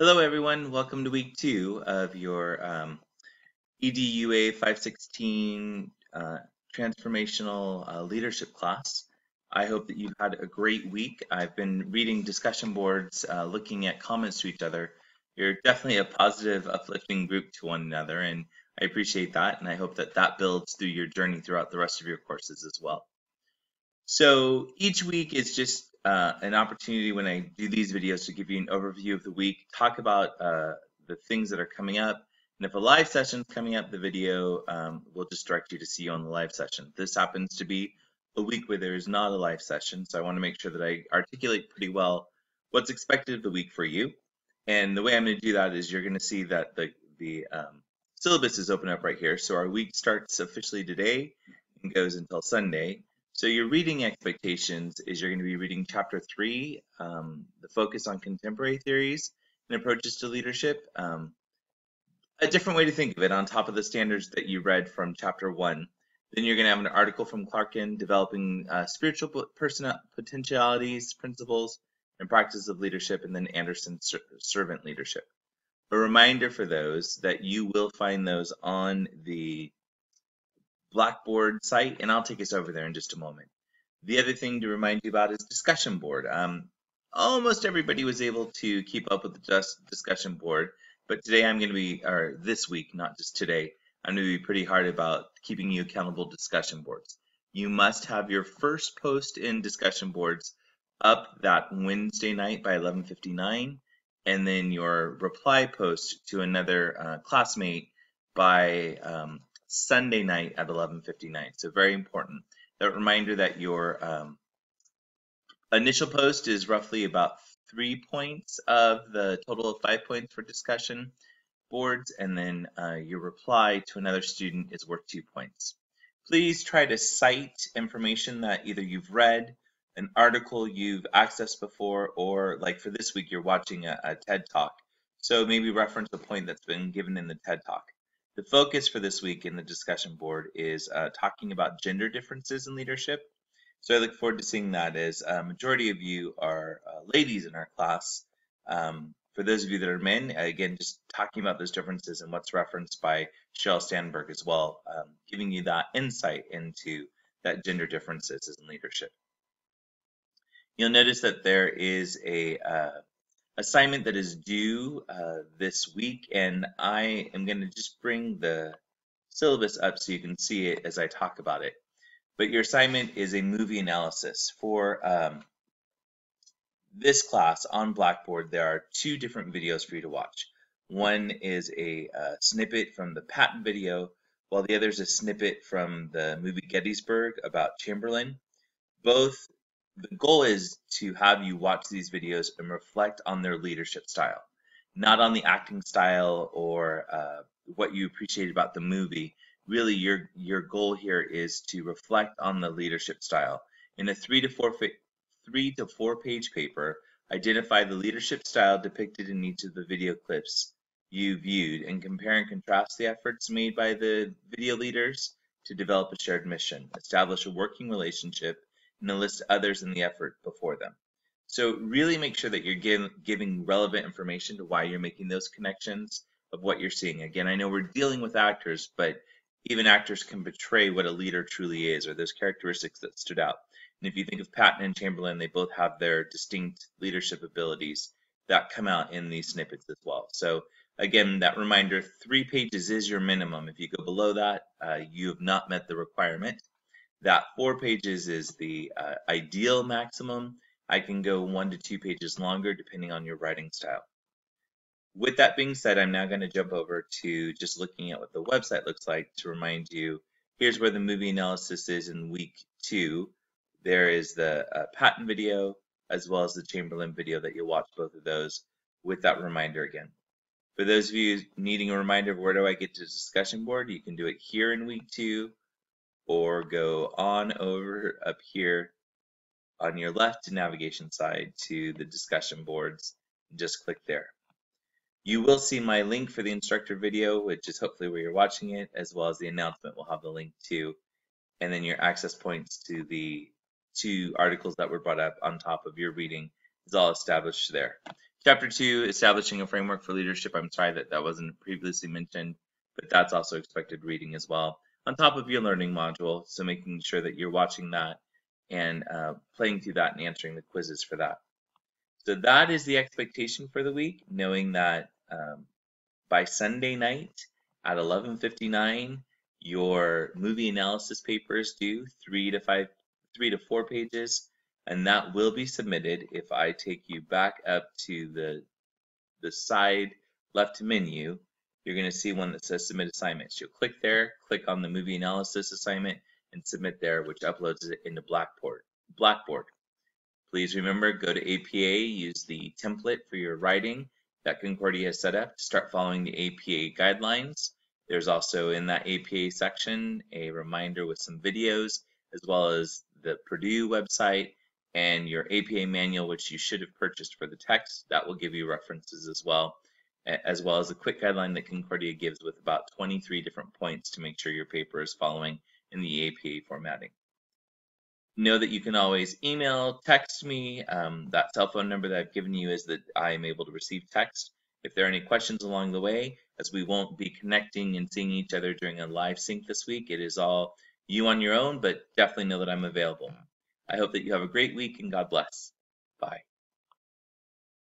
Hello, everyone. Welcome to week 2 of your EDUA 516 transformational leadership class. I hope that you've had a great week. I've been reading discussion boards, looking at comments to each other. You're definitely a positive, uplifting group to one another, and I appreciate that. And I hope that that builds through your journey throughout the rest of your courses as well. So each week is just an opportunity when I do these videos to give you an overview of the week, talk about the things that are coming up, and if a live session is coming up, the video will just direct you to see you on the live session. This happens to be a week where there is not a live session, so I want to make sure that I articulate pretty well what's expected of the week for you. And the way I'm going to do that is you're going to see that the syllabus is open up right here. So our week starts officially today and goes until Sunday. So your reading expectations is you're going to be reading chapter 3, the focus on contemporary theories and approaches to leadership. A different way to think of it on top of the standards that you read from chapter 1. Then you're going to have an article from Clarkin developing spiritual potentialities, principles, and practice of leadership, and then Anderson's servant leadership. A reminder for those that you will find those on the Blackboard site, and I'll take us over there in just a moment. The other thing to remind you about is discussion board. Almost everybody was able to keep up with the discussion board, but today I'm going to be, or this week, not just today, I'm going to be pretty hard about keeping you accountable to discussion boards. You must have your first post in discussion boards up that Wednesday night by 11:59, and then your reply post to another classmate by Sunday night at 11:59. So very important. That reminder that your initial post is roughly about 3 points of the total of 5 points for discussion boards, and then your reply to another student is worth 2 points. Please try to cite information that either you've read, an article you've accessed before, or like for this week, you're watching a TED Talk. So maybe reference a point that's been given in the TED Talk. The focus for this week in the discussion board is talking about gender differences in leadership. So I look forward to seeing that as a majority of you are ladies in our class. For those of you that are men, again, just talking about those differences and what's referenced by Sheryl Sandberg as well, giving you that insight into that gender differences in leadership. You'll notice that there is a assignment that is due this week, and I am going to just bring the syllabus up so you can see it as I talk about it. But your assignment is a movie analysis. For this class on Blackboard, there are 2 different videos for you to watch. One is a snippet from the Patton video, while the other is a snippet from the movie Gettysburg about Chamberlain. The goal is to have you watch these videos and reflect on their leadership style, not on the acting style or what you appreciate about the movie. Really, your goal here is to reflect on the leadership style. In a 3 to 4 page paper, identify the leadership style depicted in each of the video clips you viewed and compare and contrast the efforts made by the video leaders to develop a shared mission, establish a working relationship, and enlist others in the effort before them. So really make sure that you're giving relevant information to why you're making those connections of what you're seeing. Again, I know we're dealing with actors, but even actors can portray what a leader truly is, or those characteristics that stood out. And if you think of Patton and Chamberlain, they both have their distinct leadership abilities that come out in these snippets as well. So again, that reminder, 3 pages is your minimum. If you go below that, you have not met the requirement. That 4 pages is the ideal maximum. I can go 1 to 2 pages longer depending on your writing style. With that being said, I'm now going to jump over to just looking at what the website looks like to remind you, here's where the movie analysis is in week 2. There is the Patton video as well as the Chamberlain video that you'll watch both of those with that reminder again. For those of you needing a reminder of where do I get to discussion board, you can do it here in week 2, or go on over up here on your left navigation side to the discussion boards and just click there. You will see my link for the instructor video, which is hopefully where you're watching it, as well as the announcement will have the link too. And then your access points to the 2 articles that were brought up on top of your reading is all established there. Chapter 2, establishing a framework for leadership. I'm sorry that that wasn't previously mentioned, but that's also expected reading as well, on top of your learning module. So making sure that you're watching that and playing through that and answering the quizzes for that. So that is the expectation for the week, knowing that by Sunday night at 11:59, your movie analysis paper is due, 3 to 4 pages, and that will be submitted if I take you back up to the side left menu. You're going to see one that says submit assignments. You'll click there, click on the movie analysis assignment, and submit there, which uploads it into Blackboard. Please remember, go to APA, use the template for your writing that Concordia has set up to start following the APA guidelines. There's also in that APA section a reminder with some videos, as well as the Purdue website and your APA manual, which you should have purchased for the text. That will give you references as well as a quick guideline that Concordia gives with about 23 different points to make sure your paper is following in the APA formatting. Know that you can always email, text me. That cell phone number that I've given you is that I am able to receive text. If there are any questions along the way, as we won't be connecting and seeing each other during a live sync this week, it is all you on your own, but definitely know that I'm available. I hope that you have a great week and God bless. Bye.